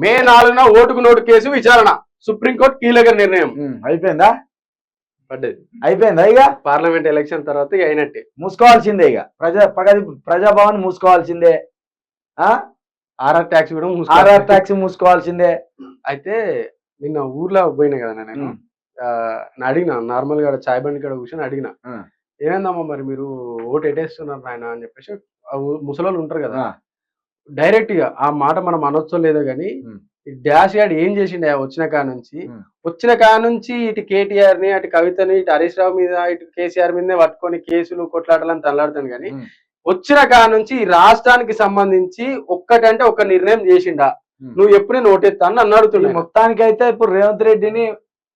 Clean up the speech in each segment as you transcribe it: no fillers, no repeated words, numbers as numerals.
మే 4న ఓటుకు note case విచారణ, supreme court కీలక నిర్ణయం. అయిపోయిందా? పడ్డది. అయిపోయిందా? ఇక పార్లమెంట్ ఎలక్షన్ తర్వాత ఇక అయినట్టే, మూసుకోవాల్సిందే. ఇక ప్రజాభవన్ మూసుకోవాల్సిందే. ఆర్ఆర్ ట్యాక్స్ కూడా ఆర్ఆర్ ట్యాక్స్ మూసుకోవాల్సిందే. అయితే నిన్న ఊర్లో పోయినా కదా నేను, అడిగినా నార్మల్ గా చాయ్ బండి కాడ కూర్చొని అడిగిన, ఏమైందమ్మా మరి మీరు ఓటు ఎటేస్తున్నారు నాయన అని చెప్పేసి. ముసలోళ్ళు ఉంటారు కదా, డైరెక్ట్ గా ఆ మాట మనం అనొచ్చో లేదో గానీ, డాష్ గార్డ్ ఏం చేసిండే వచ్చిన కాడ నుంచి ఇటు కేటీఆర్ ని, అటు కవితని, ఇటు హరీష్ రావు మీద, ఇటు కేసీఆర్ మీదనే పట్టుకొని కేసులు కొట్లాడాలని తల్లాడుతాను కానీ, వచ్చిన కాడ నుంచి ఈ రాష్ట్రానికి సంబంధించి ఒక్కటంటే ఒక్క నిర్ణయం చేసిండా? నువ్వు ఎప్పుడు నేను ఓటేస్తా అని నన్ను అడుగుతున్నా. మొత్తానికైతే ఇప్పుడు రేవంత్ రెడ్డిని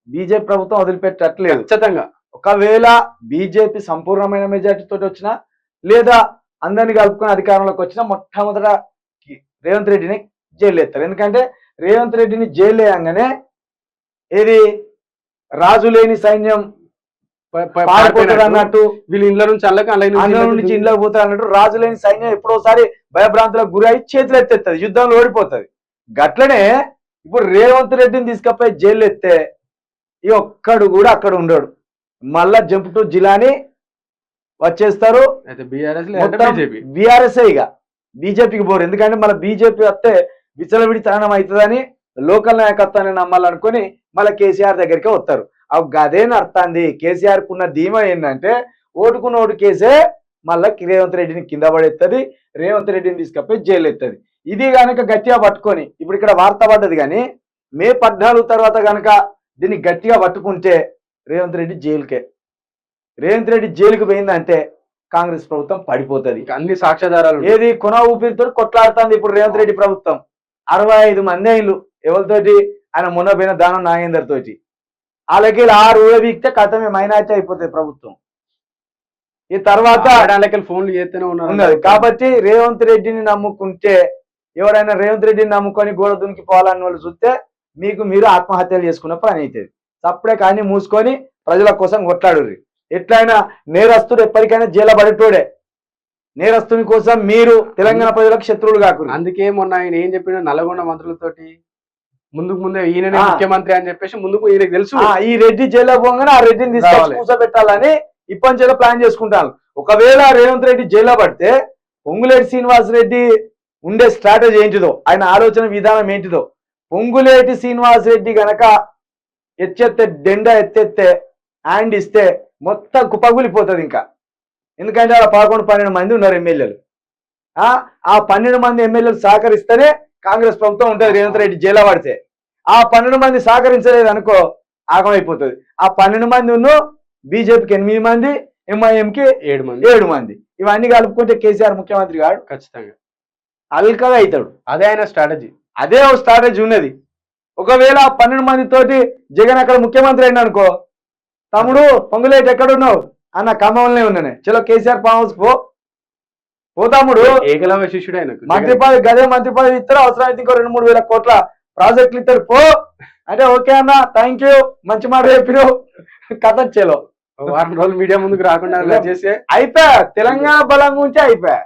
బీజేపీ ప్రభుత్వం వదిలిపెట్టట్లేదు. ఖచ్చితంగా ఒకవేళ బీజేపీ సంపూర్ణమైన మెజార్టీ తోటి వచ్చినా, లేదా అందరిని కలుపుకొని అధికారంలోకి వచ్చినా, మొట్టమొదట రేవంత్ రెడ్డిని జైలు ఎత్తారు. ఎందుకంటే రేవంత్ రెడ్డిని జైలు వేయంగానే ఏది రాజు లేని సైన్యం పారిపోతారు అన్నట్టు, వీళ్ళు ఇళ్ళ నుంచి అల్ల నుంచి ఇళ్ళకి పోతారు అన్నట్టు, రాజు లేని సైన్యం ఎప్పుడోసారి భయభ్రాంతులకు గురై చేతులు ఎత్తేస్తుంది, యుద్ధంలో ఓడిపోతుంది. గట్లనే ఇప్పుడు రేవంత్ రెడ్డిని తీసుకపోయి జైలు ఎత్తే ఈ ఒక్కడు కూడా అక్కడ ఉండడు. మళ్ళా జంప్ టు జిలాని వచ్చేస్తారు. బీఆర్ఎస్ ఇక బీజేపీకి పోరు. ఎందుకంటే మళ్ళీ బీజేపీ వస్తే విచలవిడితనం అవుతుందని లోకల్ నాయకత్వాన్ని నమ్మాలనుకుని మళ్ళీ కేసీఆర్ దగ్గరికి వస్తారు. గదేని అర్థంది. కేసీఆర్ కున్న ధీమా ఏంటంటే ఓటుకు నోటు కేసే మళ్ళా రేవంత్ రెడ్డిని కింద పడేస్తుంది, రేవంత్ రెడ్డిని తీసుకపోయి జైలు ఎత్తది. ఇది కనుక గట్టిగా పట్టుకొని, ఇప్పుడు ఇక్కడ వార్త పడ్డది కానీ మే 14 తర్వాత కనుక దీన్ని గట్టిగా పట్టుకుంటే రేవంత్ రెడ్డి జైలుకే. రేవంత్ రెడ్డి జైలుకి పోయిందంటే కాంగ్రెస్ ప్రభుత్వం పడిపోతుంది. అన్ని సాక్ష్యాధారాలు ఏది కొన ఊపిరితో కొట్లాడుతుంది ఇప్పుడు రేవంత్ రెడ్డి ప్రభుత్వం. 65 మంది అయిన్లు ఎవరితోటి, ఆయన మొన్న పోయిన దానం నాగేందర్ తోటి. వాళ్ళకి 6 వీక్తే కథమే మైనార్టీ అయిపోతుంది ప్రభుత్వం. ఈ తర్వాత ఫోన్లు చేస్తూనే ఉన్నది. కాబట్టి రేవంత్ రెడ్డిని నమ్ముకుంటే, ఎవరైనా రేవంత్ రెడ్డిని నమ్ముకొని గోడ దునికి పోవాలని వాళ్ళు చూస్తే మీకు మీరు ఆత్మహత్యలు చేసుకున్న పని అవుతుంది. తప్పుడే కానీ మూసుకొని ప్రజల కోసం కొట్లాడు. ఎట్లయినా నేరస్తుడు ఎప్పటికైనా జైలు పడేటోడే. నేరస్తుని కోసం మీరు తెలంగాణ ప్రజలకు శత్రువులు కాకుండా. అందుకే మొన్న ఆయన ఏం చెప్పిన నల్గొండ మంత్రులతోటి ముందే ఈయననే ముఖ్యమంత్రి అని చెప్పేసి ముందుకు ఈయనకు తెలుసు ఈ రెడ్డి జైల్లో పోగానే ఆ రెడ్డిని తీసుకొని కూర్చోబెట్టాలని ఇప్పటి నుంచి ప్లాన్ చేసుకుంటాను. ఒకవేళ రేవంత్ రెడ్డి జైల్లో పడితే పొంగులేటి శ్రీనివాస్ రెడ్డి ఉండే స్ట్రాటజీ ఏంటిదో, ఆయన ఆలోచన విధానం ఏంటిదో, పొంగులేటి శ్రీనివాస్ రెడ్డి గనక ఎత్తెత్తే డెండ ఎత్తెత్తే హ్యాండ్ ఇస్తే మొత్తం కుప్పగులిపోతుంది ఇంకా. ఎందుకంటే అలా 11-12 మంది ఉన్నారు ఎమ్మెల్యేలు. ఆ 12 మంది ఎమ్మెల్యేలు సహకరిస్తేనే కాంగ్రెస్ ప్రభుత్వం ఉంటుంది. రేవంత్ రెడ్డి జైల్లో పడితే ఆ 12 మంది సహకరించలేదు అనుకో ఆగమైపోతుంది. ఆ 12 మంది ఉన్న బీజేపీకి 8 మంది, ఎంఐఎంకి 7 మంది. ఇవన్నీ కలుపుకుంటే కేసీఆర్ ముఖ్యమంత్రి కాడు, ఖచ్చితంగా అల్కగా అవుతాడు. అదే ఆయన స్ట్రాటజీ, అదే ఒక స్ట్రాటజీ ఉన్నది. ఒకవేళ 12 మంది తోటి జగన్ అక్కడ ముఖ్యమంత్రి అయినా అనుకో, తమ్ముడు పొంగులేటి ఎక్కడున్నావు అన్న ఖమ్మంలోనే ఉన్నానే, చలో కేసీఆర్ ఫామ్ హౌస్ పో తమ్ముడు, ఏకలవ్య శిష్యుడు ఆయన, మంత్రి పదవి గదే మంత్రి పదవి ఇస్తారు, అవసరమైతే ఇంకో 2-3 వేల కోట్ల ప్రాజెక్టులు ఇస్తారు పో అంటే, ఓకే అన్న థ్యాంక్ యూ మంచి మాట చెప్పినావు కథ చెలో. వారం రోజులు మీడియా ముందుకు రాకుండా చేస్తే అయిపోయా. తెలంగాణ బలంగా ఉంటే అయిపోయా.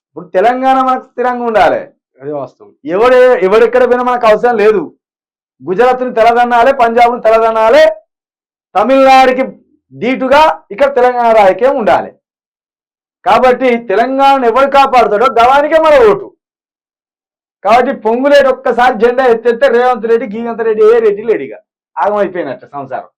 ఇప్పుడు తెలంగాణ మనకు స్థిరంగా ఉండాలి. అదే వాస్తవం. ఎవడెక్కడ పోయినా మనకు అవసరం లేదు. గుజరాత్ని తెలదన్నాలే, పంజాబ్ని తెలదన్నాలే, తమిళనాడుకి ధీటుగా ఇక్కడ తెలంగాణ రాజకీయం ఉండాలి. కాబట్టి తెలంగాణను ఎవరు కాపాడుతాడో గవానికే మన ఓటు. కాబట్టి పొంగులేటి ఒక్కసారి జెండా ఎత్తెత్తే రేవంత్ రెడ్డి, గీవంత్ రెడ్డి, ఏ రెడ్డి లేడిగా ఆగమైపోయినట్టు సంసారం.